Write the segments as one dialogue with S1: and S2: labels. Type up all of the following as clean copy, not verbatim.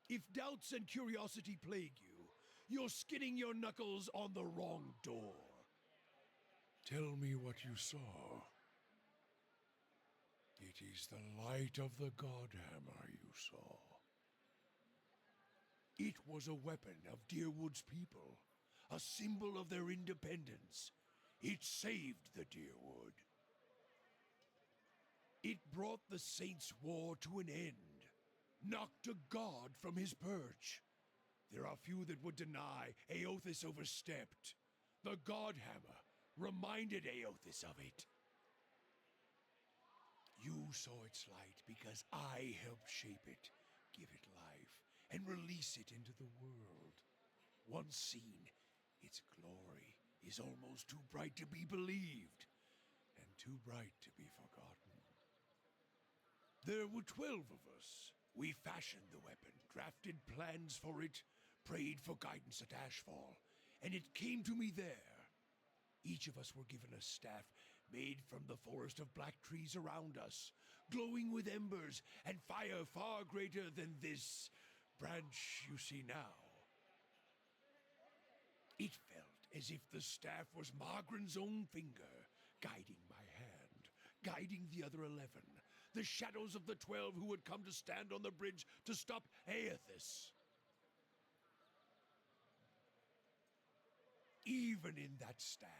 S1: If doubts and curiosity plague you, you're skinning your knuckles on the wrong door.
S2: Tell me what you saw. It is the light of the Godhammer you saw. It was a weapon of Deerwood's people, a symbol of their independence. It saved the Deerwood. It brought the Saints' War to an end, knocked a god from his perch. There are few that would deny Eothas overstepped. The Godhammer reminded Eothas of it. You saw its light because I helped shape it, give it life, and release it into the world. Once seen, its glory is almost too bright to be believed, and too bright to be forgotten. There were 12 of us. We fashioned the weapon, drafted plans for it, prayed for guidance at Ashfall, and it came to me there. Each of us were given a staff made from the forest of black trees around us, glowing with embers and fire far greater than this branch you see now. It felt as if the staff was Margaren's own finger, guiding my hand, guiding the other 11, the shadows of the 12 who had come to stand on the bridge to stop Eothas. Even in that stand,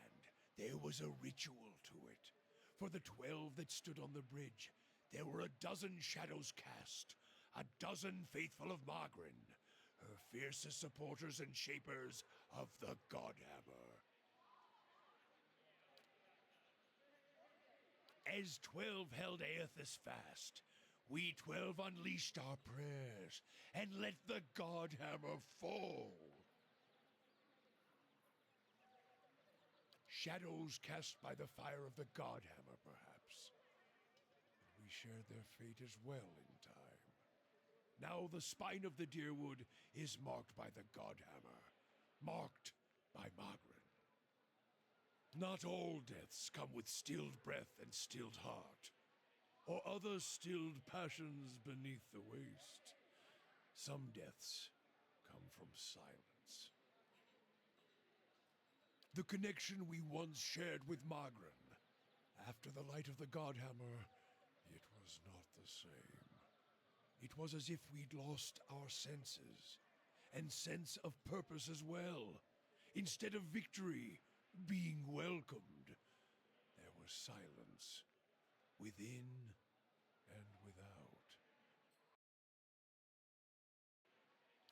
S2: there was a ritual to it. For the 12 that stood on the bridge, there were a dozen shadows cast, a dozen faithful of Margren, her fiercest supporters and shapers of the Godhammer. As 12 held Eothas fast, we 12 unleashed our prayers and let the Godhammer fall. Shadows cast by the fire of the Godhammer, perhaps. But we shared their fate as well in time. Now the spine of the Deerwood is marked by the Godhammer, marked by Margaret. Not all deaths come with stilled breath and stilled heart, or other stilled passions beneath the waste. Some deaths come from silence. The connection we once shared with Margren, after the light of the Godhammer, it was not the same. It was as if we'd lost our senses, and sense of purpose as well. Instead of victory being welcomed, there was silence, within and without.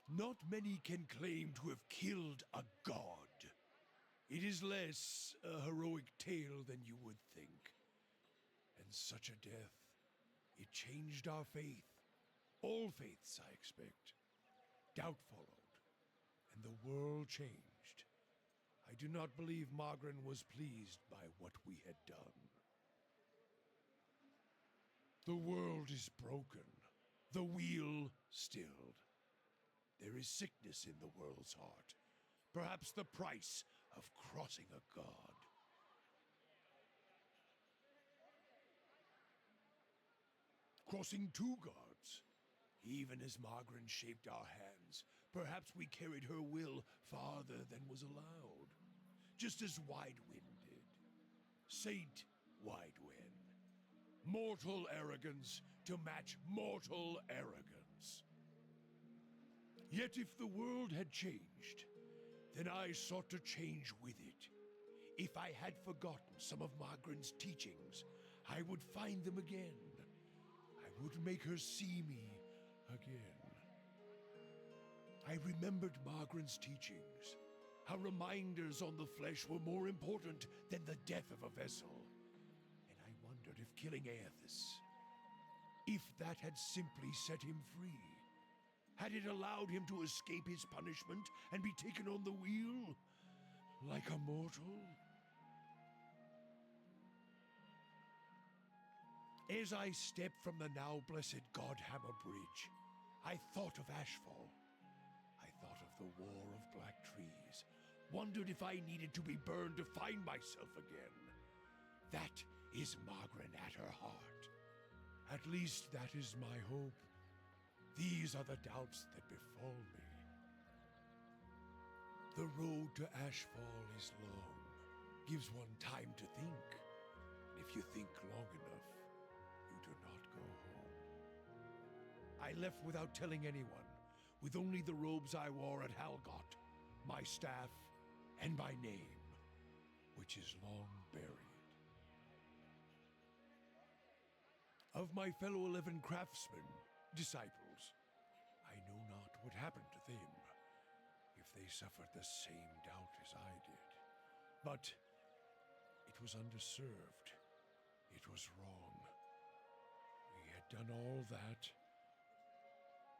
S2: Not many can claim to have killed a god. It is less a heroic tale than you would think. And such a death, it changed our faith. All faiths, I expect. Doubt followed, and the world changed. I do not believe Margren was pleased by what we had done. The world is broken, the wheel stilled. There is sickness in the world's heart. Perhaps the price of crossing a god. Crossing 2 gods. Even as Margren shaped our hands, perhaps we carried her will farther than was allowed. Just as Widewind did. Saint Widewind. Mortal arrogance to match mortal arrogance. Yet if the world had changed, then I sought to change with it. If I had forgotten some of Margren's teachings, I would find them again. I would make her see me again. I remembered Margren's teachings, how reminders on the flesh were more important than the death of a vessel. And I wondered if killing Eothas, if that had simply set him free. Had it allowed him to escape his punishment and be taken on the wheel, like a mortal? As I stepped from the now blessed Godhammer Bridge, I thought of Ashfall. I thought of the war of black trees, wondered if I needed to be burned to find myself again. That is Margren at her heart. At least that is my hope. These are the doubts that befall me. The road to Ashfall is long, gives one time to think. If you think long enough, you do not go home. I left without telling anyone, with only the robes I wore at Halgot, my staff, and my name, which is long buried. Of my fellow 11 craftsmen, disciples, I know not what happened to them, if they suffered the same doubt as I did. But it was underserved. It was wrong. We had done all that.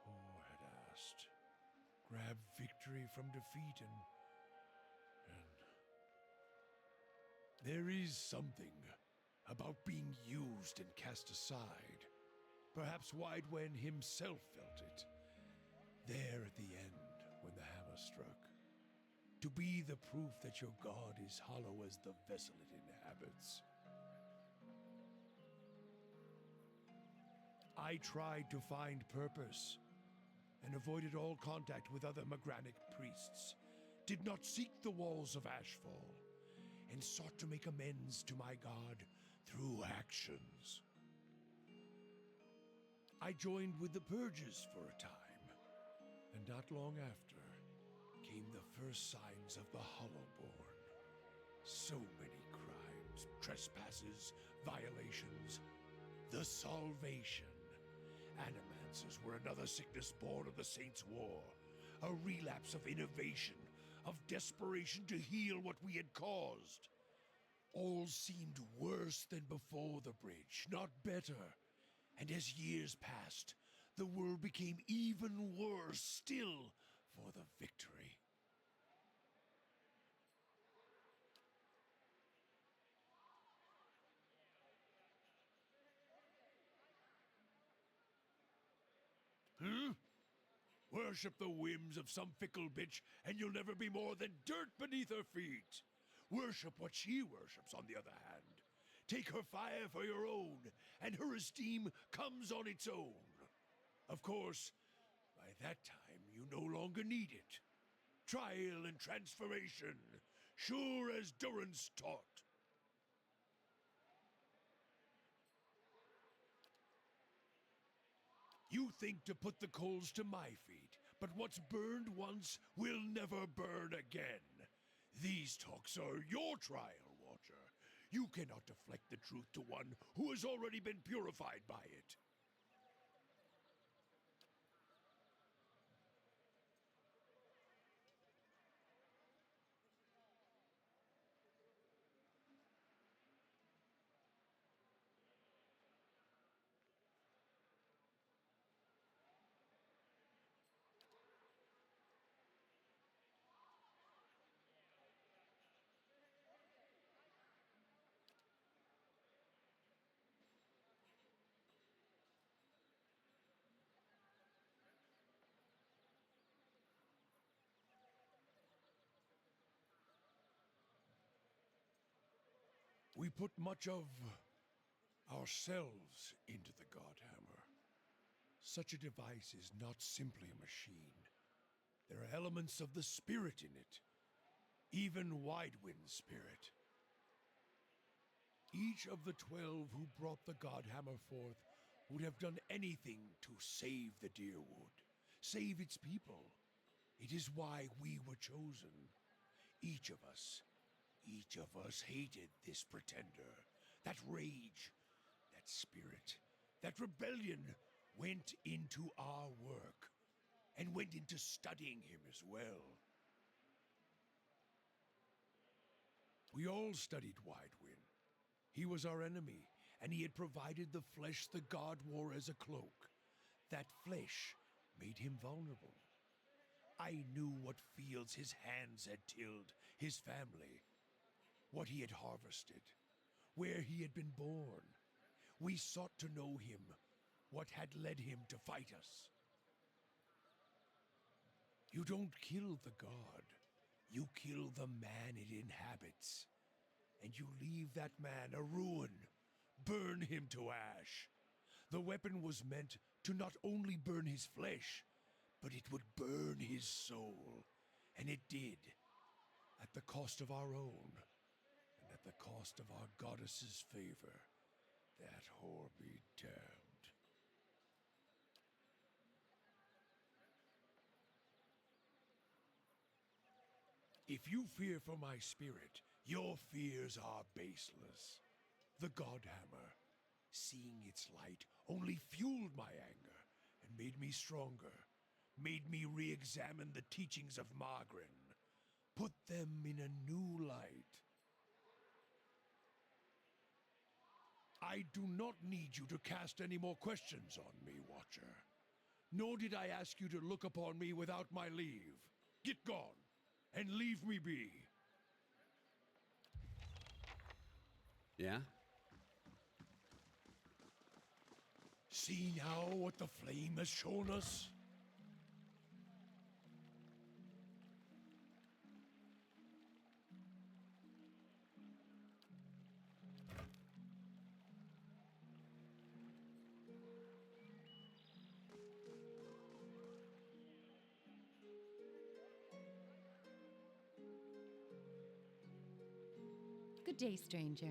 S2: Who had asked? Grab victory from defeat and there is something about being used and cast aside. Perhaps Widewen himself felt it. There at the end, when the hammer struck. To be the proof that your god is hollow as the vessel it inhabits. I tried to find purpose, and avoided all contact with other Magranic priests, did not seek the walls of Ashfall, and sought to make amends to my god through actions. I joined with the Purges for a time, and not long after came the first signs of the Hollowborn. So many crimes, trespasses, violations, the Salvation. Animances were another sickness born of the Saints' War, a relapse of innovation, of desperation to heal what we had caused. All seemed worse than before the bridge, not better. And as years passed, the world became even worse still for the victory. Worship the whims of some fickle bitch, and you'll never be more than dirt beneath her feet. Worship what she worships, on the other hand. Take her fire for your own, and her esteem comes on its own. Of course, by that time you no longer need it. Trial and transformation, sure as Durance taught. You think to put the coals to my feet, but what's burned once will never burn again. These talks are your trial, Watcher. You cannot deflect the truth to one who has already been purified by it. We put much of ourselves into the Godhammer. Such a device is not simply a machine. There are elements of the spirit in it, even Widewind's spirit. Each of the 12 who brought the Godhammer forth would have done anything to save the Deerwood, save its people. It is why we were chosen. Each of us hated this pretender. That rage, that spirit, that rebellion went into our work, and went into studying him as well. We all studied Widewind. He was our enemy, and he had provided the flesh the god wore as a cloak. That flesh made him vulnerable. I knew what fields his hands had tilled, his family, what he had harvested, where he had been born. We sought to know him, what had led him to fight us. You don't kill the god, you kill the man it inhabits. And you leave that man a ruin, burn him to ash. The weapon was meant to not only burn his flesh, but it would burn his soul. And it did, at the cost of our own, and at the cost of our goddess's favor. That whore be damned. If you fear for my spirit, your fears are baseless. The Godhammer, seeing its light, only fueled my anger and made me stronger, made me re-examine the teachings of Margarin, put them in a new light. I do not need you to cast any more questions on me, Watcher. Nor did I ask you to look upon me without my leave. Get gone, and leave me be.
S3: Yeah?
S2: See now what the flame has shown us?
S4: Good day, stranger.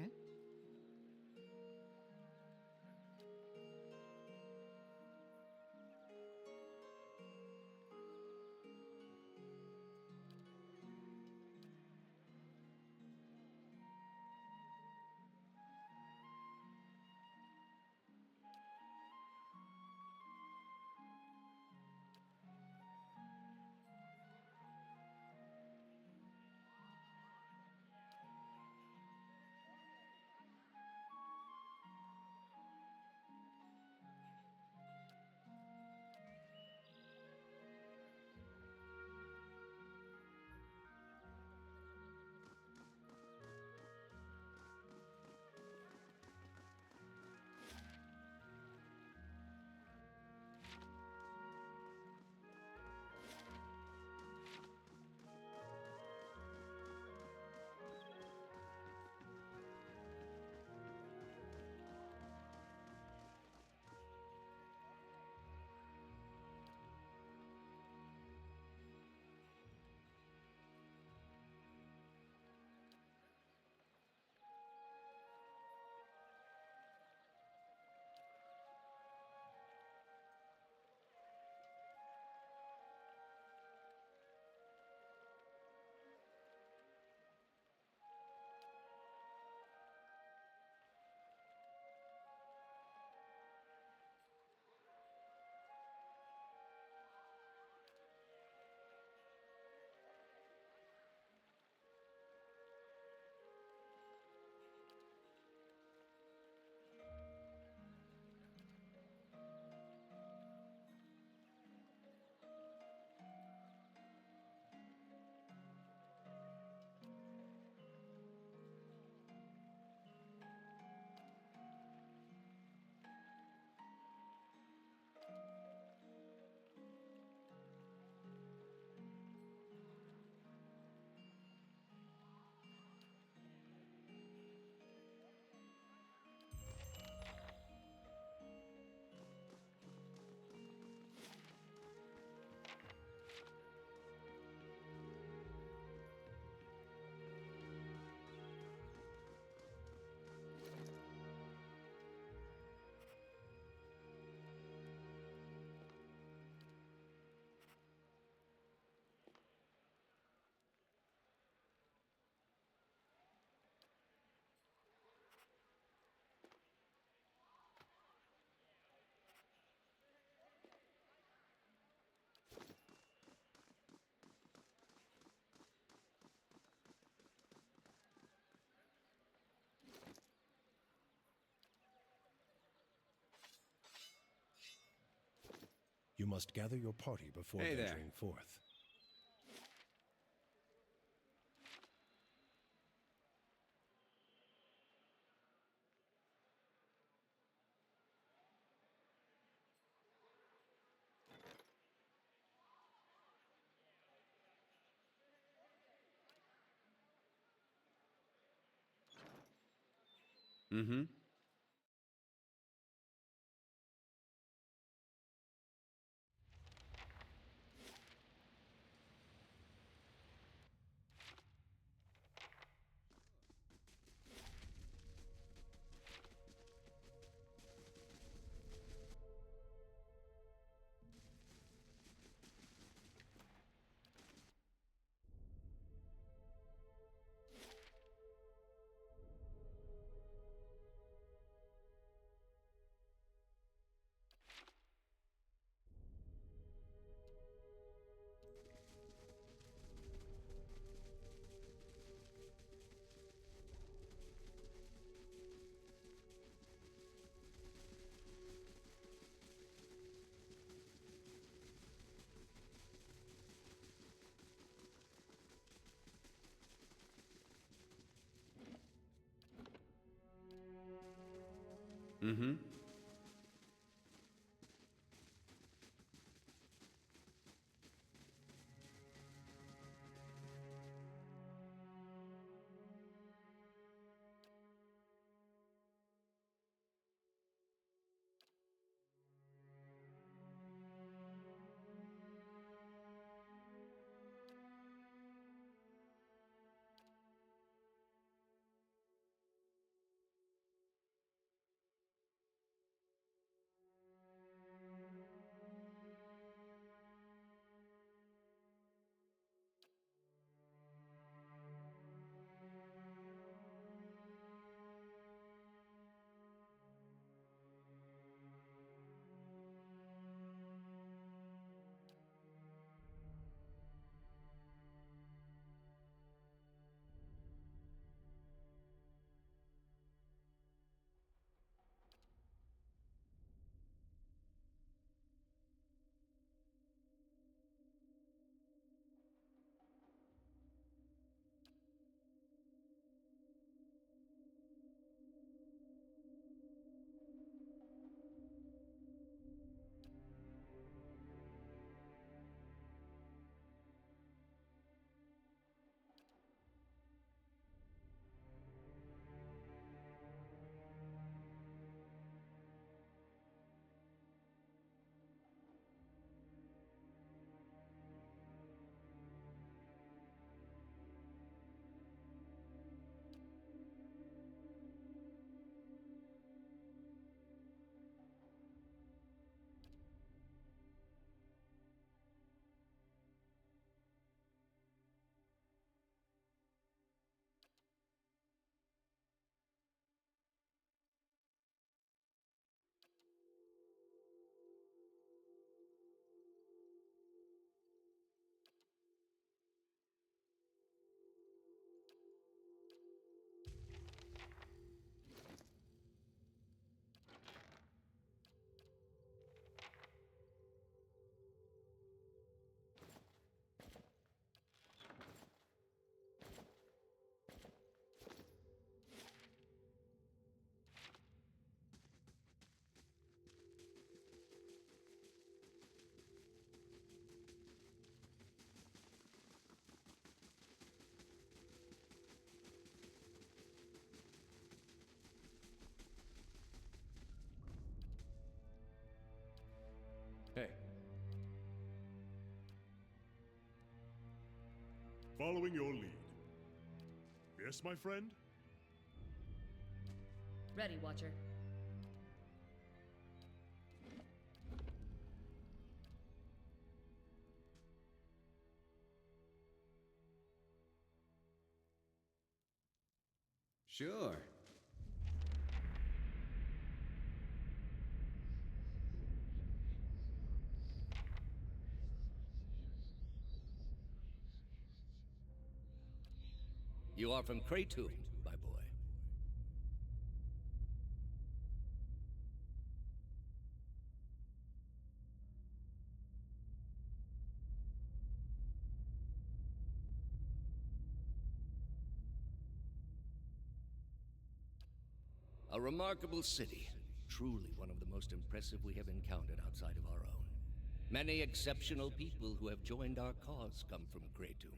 S1: You must gather your party before
S3: Hey there.
S1: venturing forth.
S3: Mm-hmm. Mm-hmm.
S4: Hey.
S5: Following your lead. Yes, my friend?
S6: Ready, Watcher.
S3: Sure.
S7: You are from Kratom, my boy. A remarkable city. Truly one of the most impressive we have encountered outside of our own. Many exceptional people who have joined our cause come from Kratom.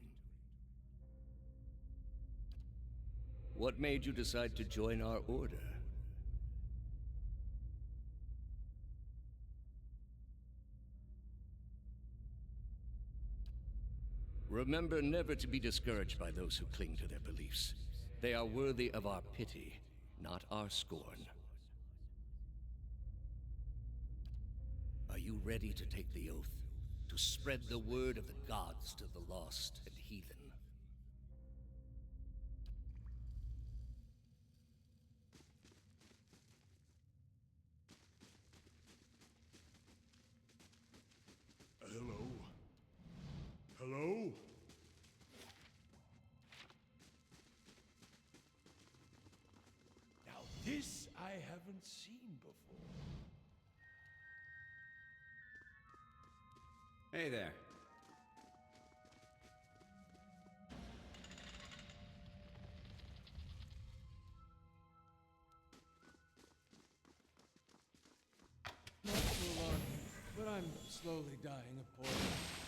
S7: What made you decide to join our order? Remember never to be discouraged by those who cling to their beliefs. They are worthy of our pity, not our scorn. Are you ready to take the oath? To spread the word of the gods to the lost and heathen?
S5: Hello? Hello?
S2: Now this I haven't seen before.
S3: Hey there.
S4: Slowly dying of poison.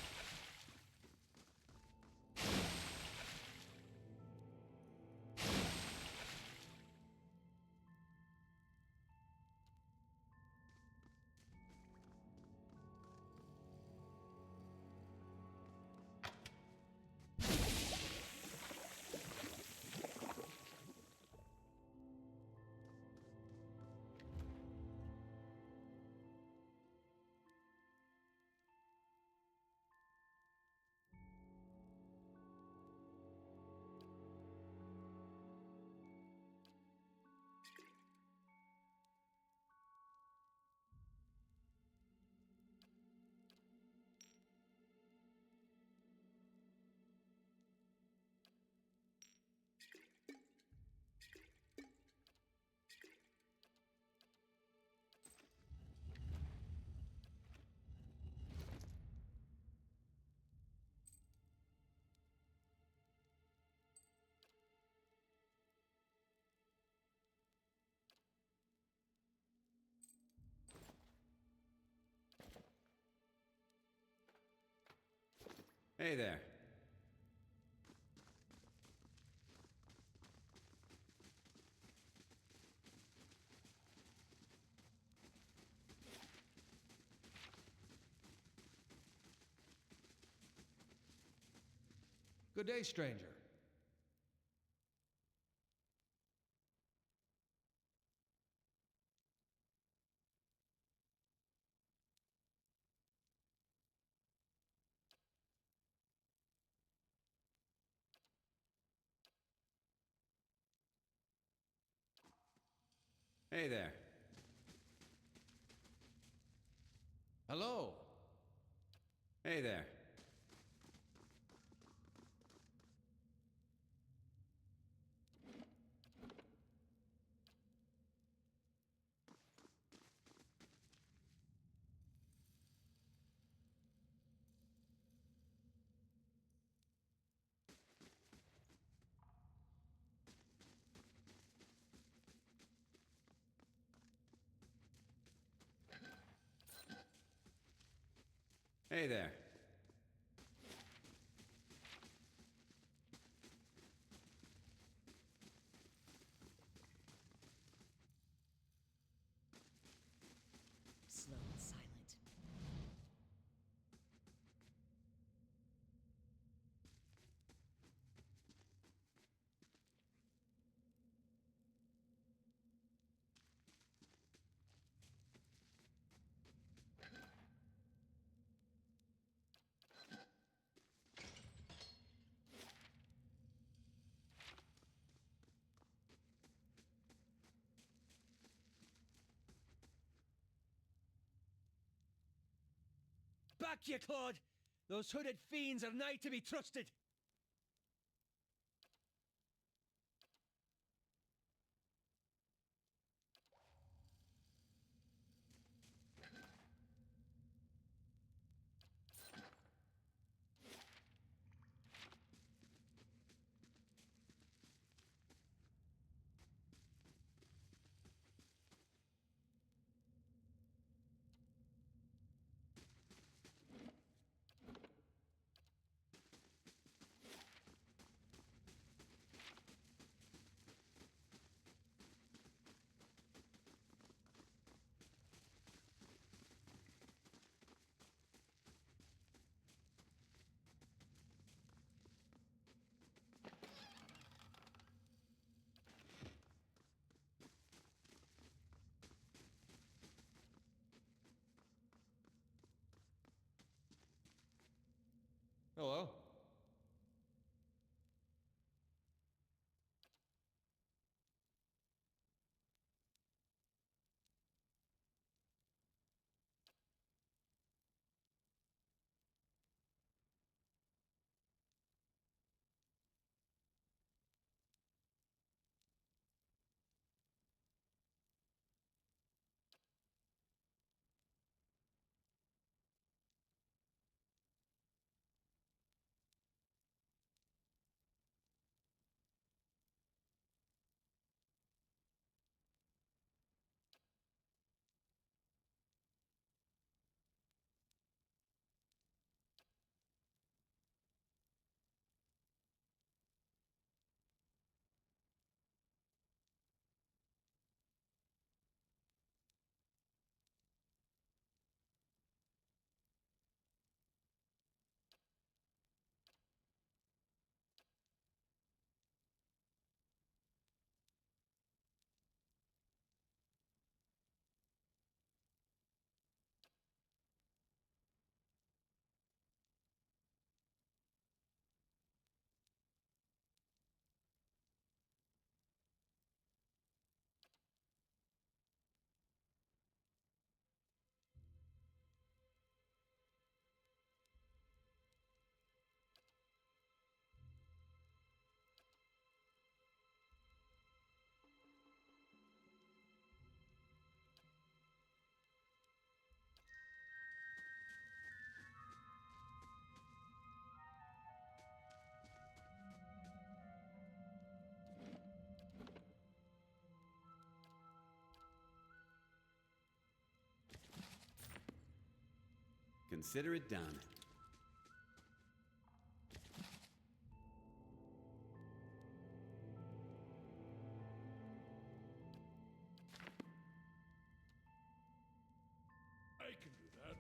S3: Hey there.
S4: Good day, stranger.
S3: Hey there.
S4: Hello.
S3: Hey there. Hey there.
S6: Slow and silent.
S8: Back, ye clod! Those hooded fiends are nigh to be trusted!
S4: Hello.
S3: Consider it done.
S1: I can do that.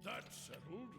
S1: That's settled.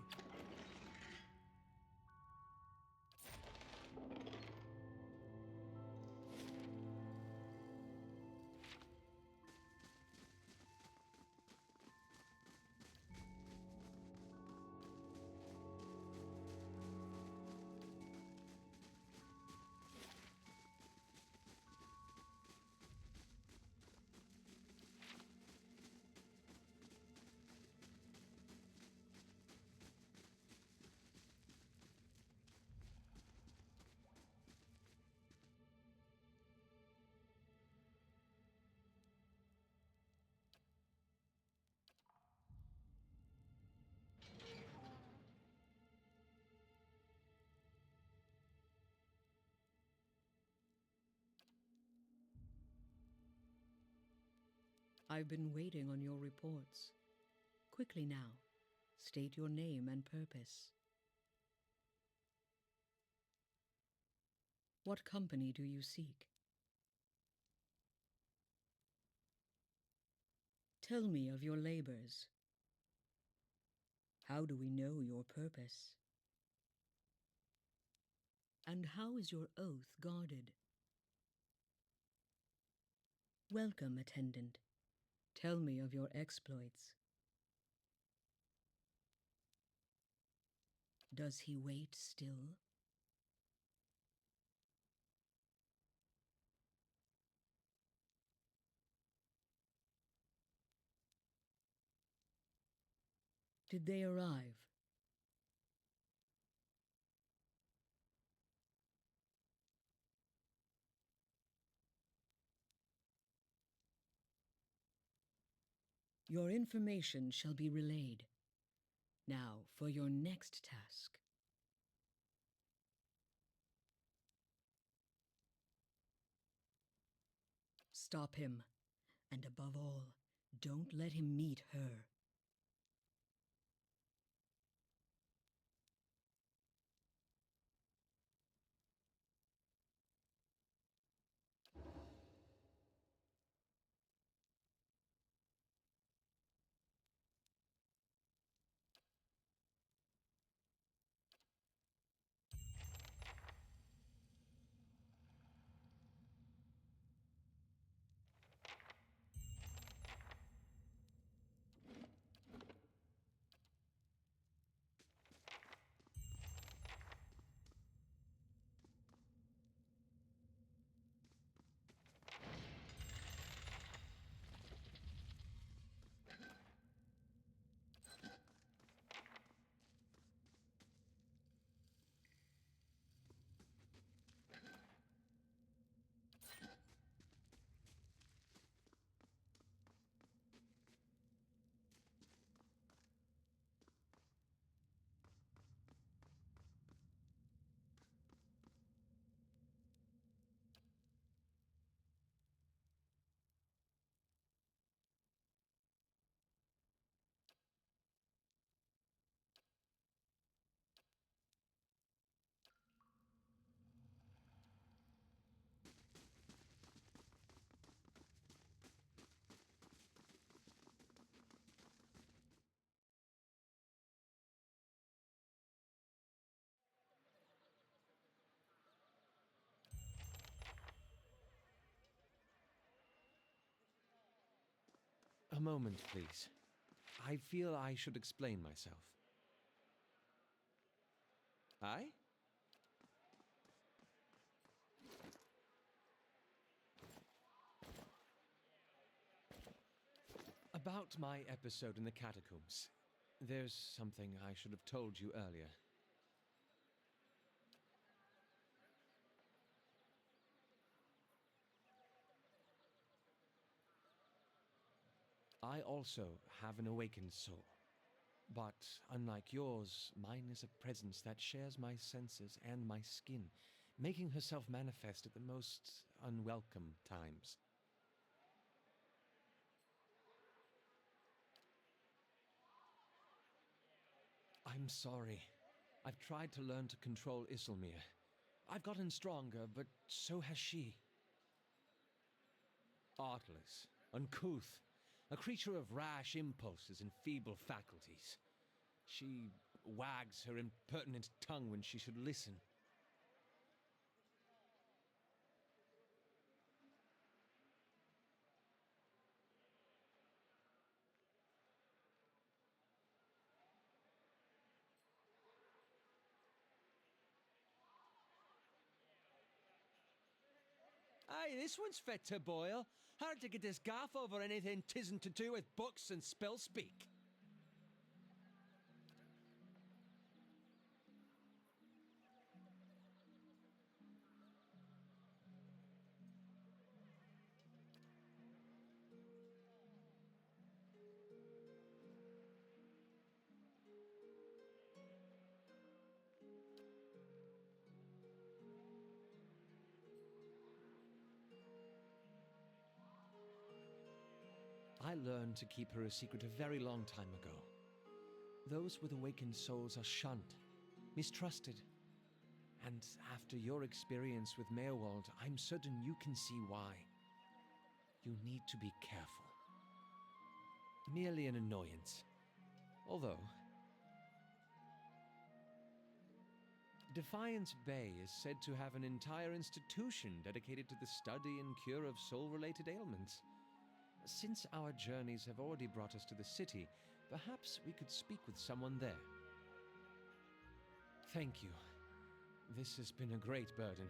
S6: I've been waiting on your reports. Quickly now, state your name and purpose. What company do you seek? Tell me of your labors. How do we know your purpose? And how is your oath guarded? Welcome, attendant. Tell me of your exploits. Does he wait still? Did they arrive? Your information shall be relayed. Now, for your next task. Stop him, and above all, don't let him meet her.
S4: A moment, please. I feel I should explain myself. I? About my episode in the catacombs. There's something I should have told you earlier. I also have an awakened soul. But unlike yours, mine is a presence that shares my senses and my skin, making herself manifest at the most unwelcome times. I'm sorry. I've tried to learn to control Isilmir. I've gotten stronger, but so has she. Artless, uncouth, a creature of rash impulses and feeble faculties. She wags her impertinent tongue when she should listen.
S8: Aye, this one's fit to boil. Hard to get his gaff over anything tisn't to do with books and spell speak.
S4: I learned to keep her a secret a very long time ago. Those with awakened souls are shunned, mistrusted. And after your experience with Meowald, I'm certain you can see why. You need to be careful. Merely an annoyance. Although, Defiance Bay is said to have an entire institution dedicated to the study and cure of soul-related ailments. Since our journeys have already brought us to the city, perhaps we could speak with someone there. Thank you. This has been a great burden.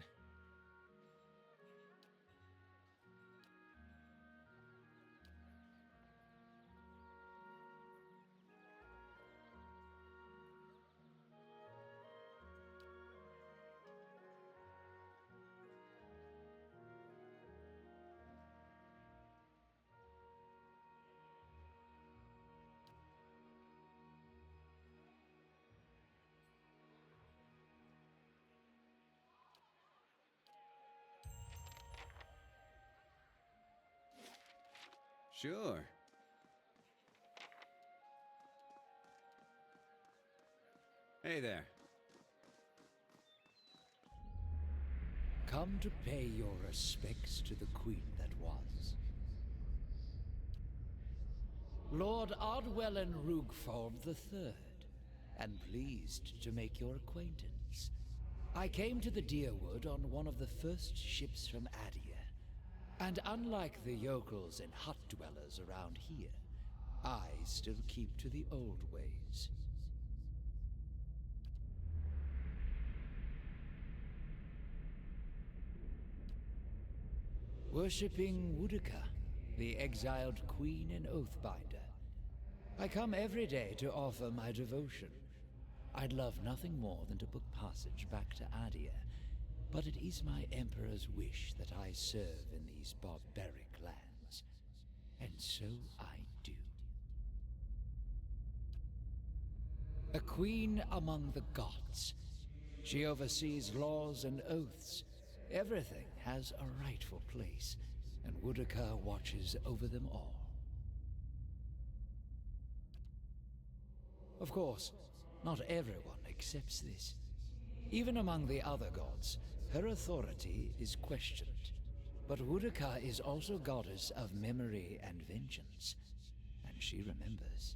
S3: Sure. Hey there.
S9: Come to pay your respects to the queen that was. Lord Ardwellen Rugford III, and pleased to make your acquaintance. I came to the Deerwood on one of the first ships from Adia, and unlike the yokels and hut dwellers around here, I still keep to the old ways. Worshipping Woodaka, the exiled queen and oathbinder. I come every day to offer my devotion. I'd love nothing more than to book passage back to Adia, but it is my Emperor's wish that I serve in these barbaric lands. And so I do. A queen among the gods. She oversees laws and oaths. Everything has a rightful place, and Woodaka watches over them all. Of course, not everyone accepts this. Even among the other gods, her authority is questioned. But Woodaka is also goddess of memory and vengeance, and she remembers.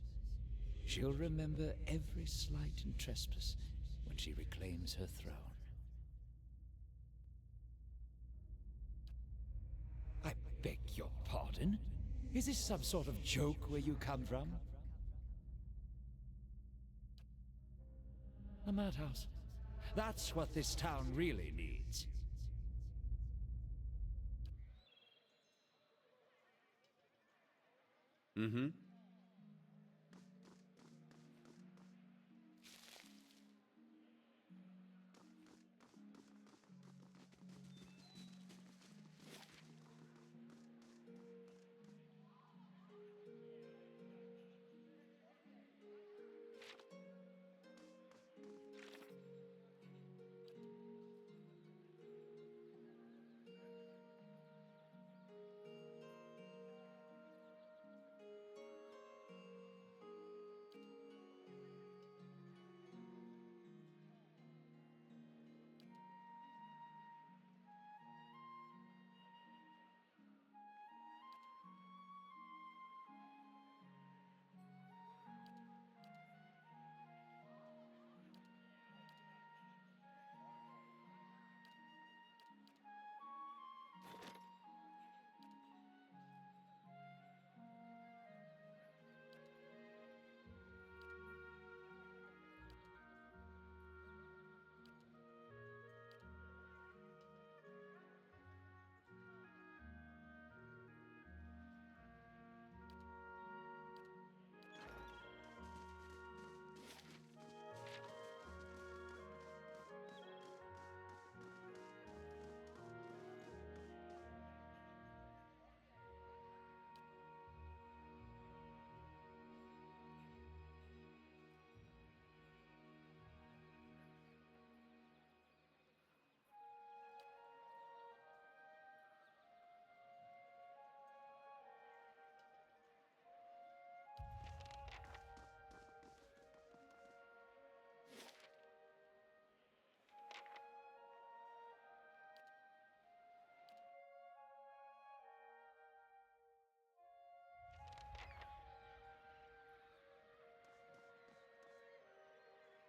S9: She'll remember every slight and trespass when she reclaims her throne. I beg your pardon? Is this some sort of joke where you come from? A madhouse. That's what this town really needs.
S3: Mm-hmm.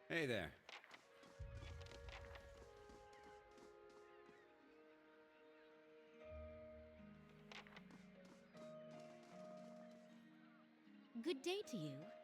S3: Hey there.
S10: Good day to you.